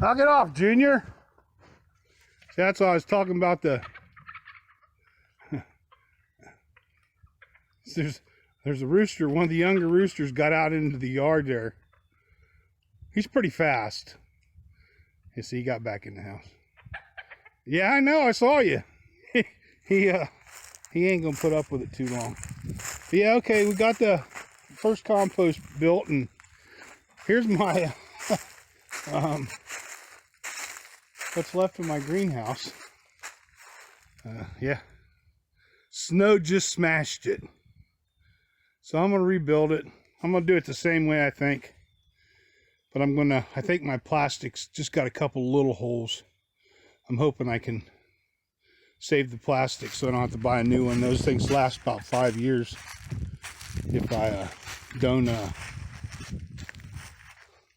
Knock it off, Junior. See, that's why I was talking about the... There's a rooster. One of the younger roosters got out into the yard there. He's pretty fast. You see, he got back in the house. Yeah, I know. I saw you. He ain't gonna put up with it too long. But yeah, okay. We got the first compost built, and here's my what's left of my greenhouse. Yeah, snow just smashed it. So I'm gonna rebuild it. I'm gonna do it the same way, I think. But I think my plastic's just got a couple little holes. I'm hoping I can save the plastic so I don't have to buy a new one. Those things last about 5 years if I don't.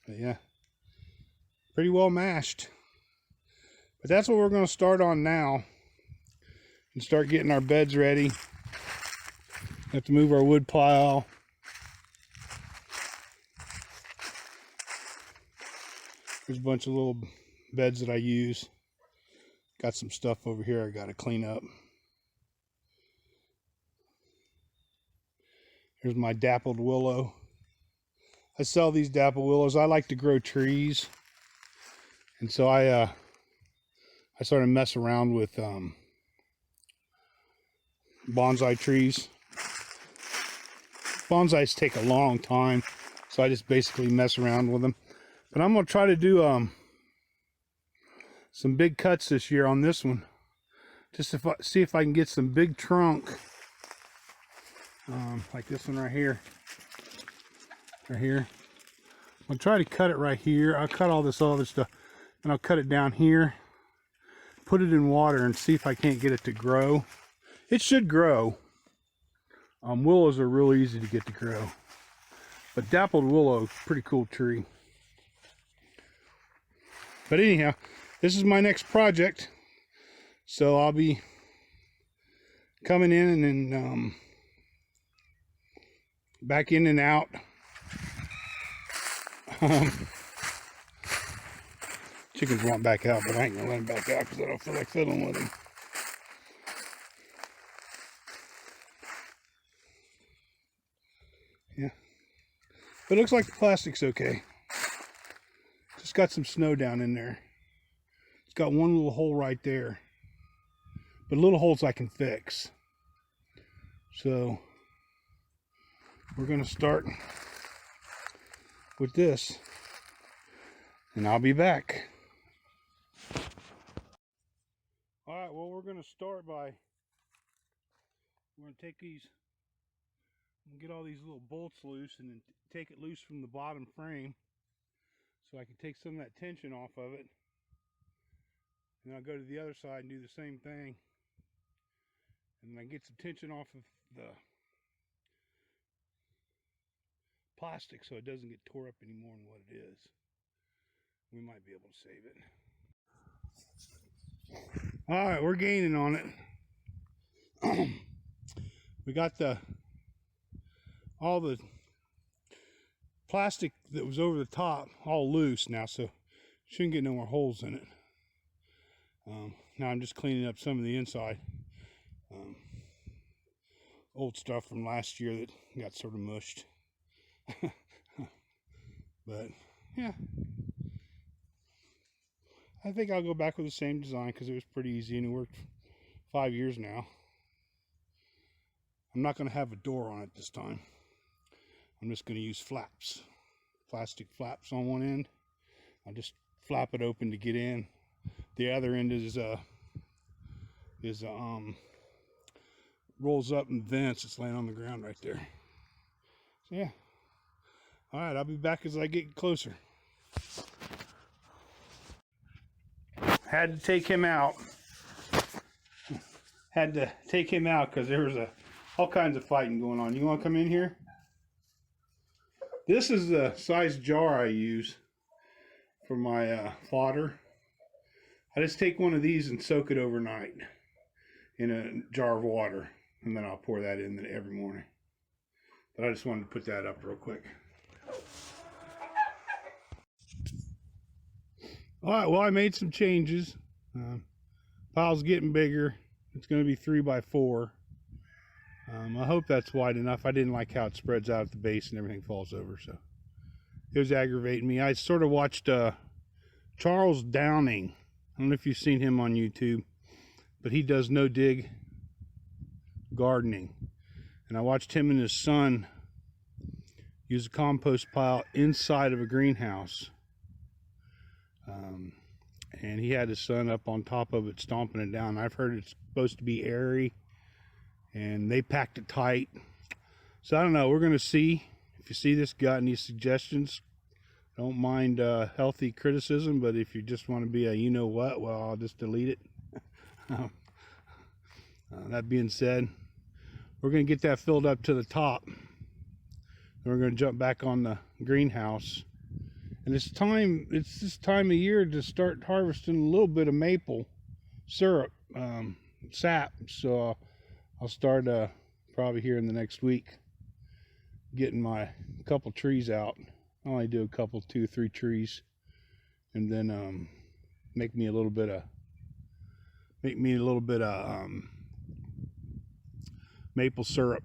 But yeah, pretty well mashed. But that's what we're going to start on now and start getting our beds ready. Have to move our wood pile. There's a bunch of little beds that I use. Got some stuff over here I got to clean up. Here's my dappled willow. I sell these dappled willows. I like to grow trees. And so I started messing around with bonsai trees. Bonsais take a long time, so I just basically mess around with them. But I'm going to try to do some big cuts this year on this one. Just to see if I can get some big trunk. Like this one right here. Right here. I'll try to cut it right here. I'll cut all this other stuff. And I'll cut it down here. Put it in water and see if I can't get it to grow. It should grow. Willows are really easy to get to grow. But dappled willow is a pretty cool tree. But anyhow, this is my next project. So I'll be coming in and then back in and out. Chickens want back out, but I ain't gonna let them back out because I don't feel like fiddling with them. Yeah, but it looks like the plastic's okay. Just got some snow down in there. It's got one little hole right there, but little holes I can fix. So we're gonna start with this, and I'll be back. All right, well, we're gonna start by, we're gonna take these, and get all these little bolts loose, and then take it loose from the bottom frame so I can take some of that tension off of it. And I'll go to the other side and do the same thing. And then I get some tension off of the plastic so it doesn't get tore up any more than what it is. We might be able to save it. All right, we're gaining on it. We got all the plastic that was over the top all loose now, so shouldn't get no more holes in it. Now I'm just cleaning up some of the inside. Old stuff from last year that got sort of mushed. But yeah, I think I'll go back with the same design because it was pretty easy and it worked 5 years now. I'm not going to have a door on it this time. I'm just going to use flaps, plastic flaps on one end. I'll just flap it open to get in. The other end is rolls up and vents. It's laying on the ground right there. So yeah. All right, I'll be back as I get closer. Had to take him out. Had to take him out because there was all kinds of fighting going on. You want to come in here? This is the size jar I use for my fodder. I just take one of these and soak it overnight in a jar of water, and then I'll pour that in every morning. But I just wanted to put that up real quick. All right, well, I made some changes. Pile's getting bigger. It's going to be 3 by 4. I hope that's wide enough. I didn't like how it spreads out at the base and everything falls over, so it was aggravating me. I sort of watched Charles Downing. I don't know if you've seen him on YouTube, but he does no dig gardening. And I watched him and his son use a compost pile inside of a greenhouse. And he had his son up on top of it stomping it down. I've heard it's supposed to be airy, and they packed it tight. So I don't know, we're going to see. If you see this, got any suggestions, don't mind healthy criticism, but if you just want to be a you know what, well, I'll just delete it. That being said, we're going to get that filled up to the top. Then we're going to jump back on the greenhouse. And it's this time of year to start harvesting a little bit of maple syrup, sap. So I'll start probably here in the next week getting my couple trees out. I only do a couple, 2 or 3 trees, and then make me a little bit of maple syrup.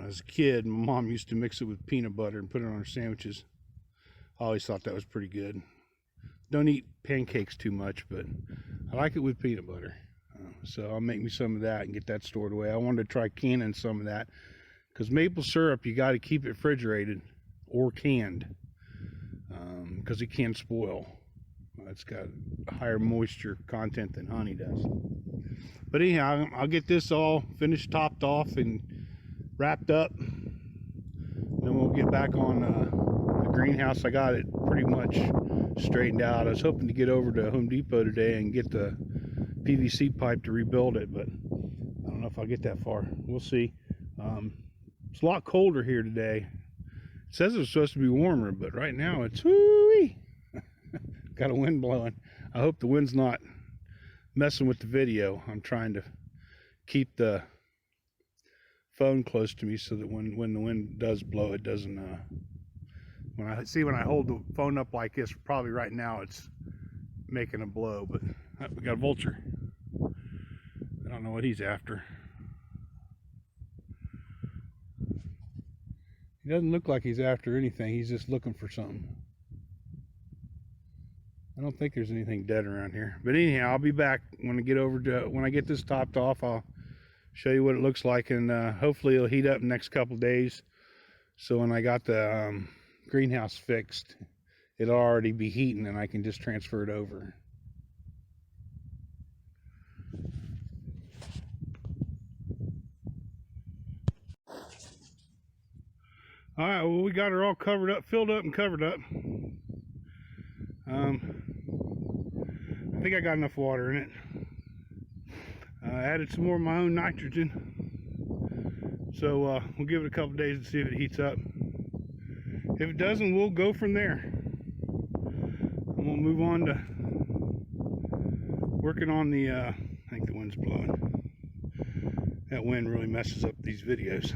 As a kid, my mom used to mix it with peanut butter and put it on her sandwiches. I always thought that was pretty good. Don't eat pancakes too much, but I like it with peanut butter. So I'll make me some of that and get that stored away. I wanted to try canning some of that, because maple syrup, you got to keep it refrigerated or canned, because it can spoil. It's got a higher moisture content than honey does. But anyhow, I'll get this all finished, topped off, and wrapped up. Then we'll get back on the greenhouse. I got it pretty much straightened out. I was hoping to get over to Home Depot today and get the PVC pipe to rebuild it, but I don't know if I'll get that far. We'll see. It's a lot colder here today. It says it's supposed to be warmer, but right now it's whoo-wee. Got a wind blowing. I hope the wind's not messing with the video. I'm trying to keep the phone close to me so that when the wind does blow, it doesn't when I hold the phone up like this, probably right now it's making a blow. But we got a vulture. I don't know what he's after. He doesn't look like he's after anything. He's just looking for something. I don't think there's anything dead around here. But anyhow, I'll be back when I get this topped off. I'll show you what it looks like, and hopefully it'll heat up in the next couple days. So when I got the greenhouse fixed, it'll already be heating and I can just transfer it over. All right, well, we got her all covered up, filled up and covered up. I think I got enough water in it. I added some more of my own nitrogen. So we'll give it a couple days to see if it heats up. If it doesn't, we'll go from there. I'm gonna move on to working on the, I think the wind's blowing. That wind really messes up these videos.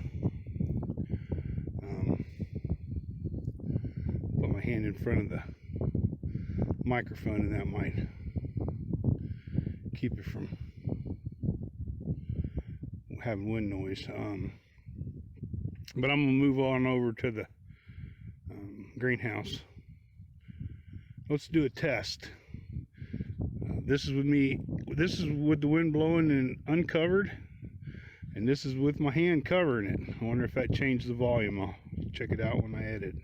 Put my hand in front of the microphone and that might keep it from having wind noise. But I'm gonna move on over to the greenhouse. Let's do a test. This is with me. This is with the wind blowing and uncovered, and this is with my hand covering it. I wonder if that changed the volume. I'll check it out when I edit.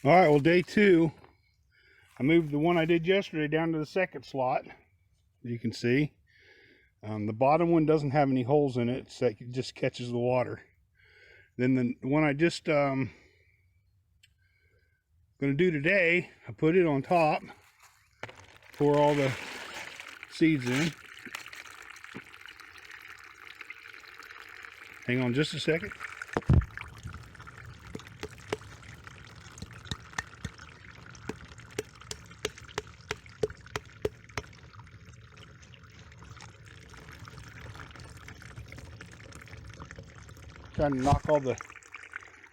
All right, well, day 2, I moved the one I did yesterday down to the second slot. You can see the bottom one doesn't have any holes in it, so it just catches the water. Then the one I just going to do today, I put it on top, pour all the seeds in. Hang on just a second. Trying to knock all the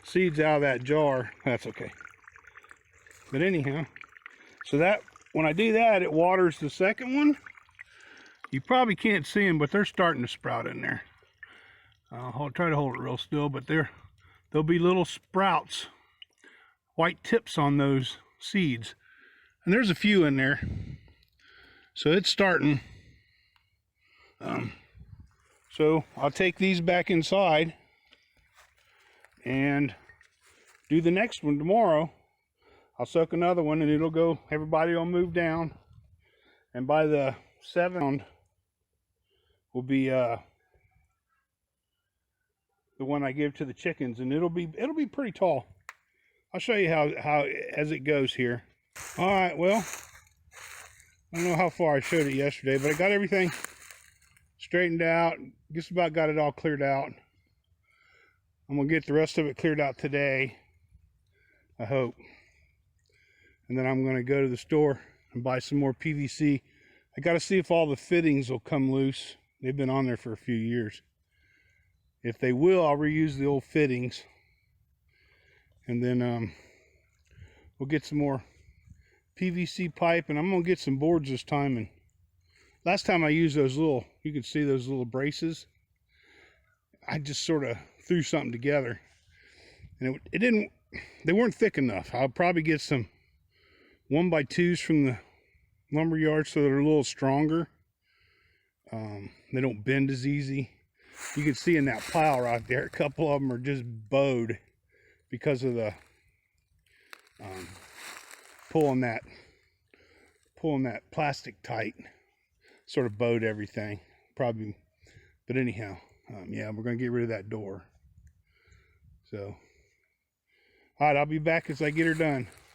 seeds out of that jar. That's okay. But anyhow, so that when I do that, it waters the second one. You probably can't see them, but they're starting to sprout in there. I'll try to hold it real still, but there'll be little sprouts, white tips on those seeds. And there's a few in there. So it's starting. So I'll take these back inside and do the next one tomorrow. I'll soak another one and it'll go, everybody will move down. And by the 7th will be the one I give to the chickens, and it'll be pretty tall. I'll show you how as it goes here. All right, well, I don't know how far I showed it yesterday, but I got everything straightened out. Just about got it all cleared out. I'm gonna get the rest of it cleared out today, I hope. And then I'm gonna go to the store and buy some more PVC. I gotta see if all the fittings will come loose. They've been on there for a few years. If they will, I'll reuse the old fittings. And then we'll get some more PVC pipe, and I'm gonna get some boards this time. And last time I used those little, you can see those little braces. I just sort of threw something together, and it didn't, they weren't thick enough. I'll probably get some 1x2s from the lumber yard so they're a little stronger. They don't bend as easy. You can see in that pile right there, a couple of them are just bowed because of the pulling that plastic tight, sort of bowed everything probably. But anyhow, yeah, we're gonna get rid of that door. So all right, I'll be back as I get her done.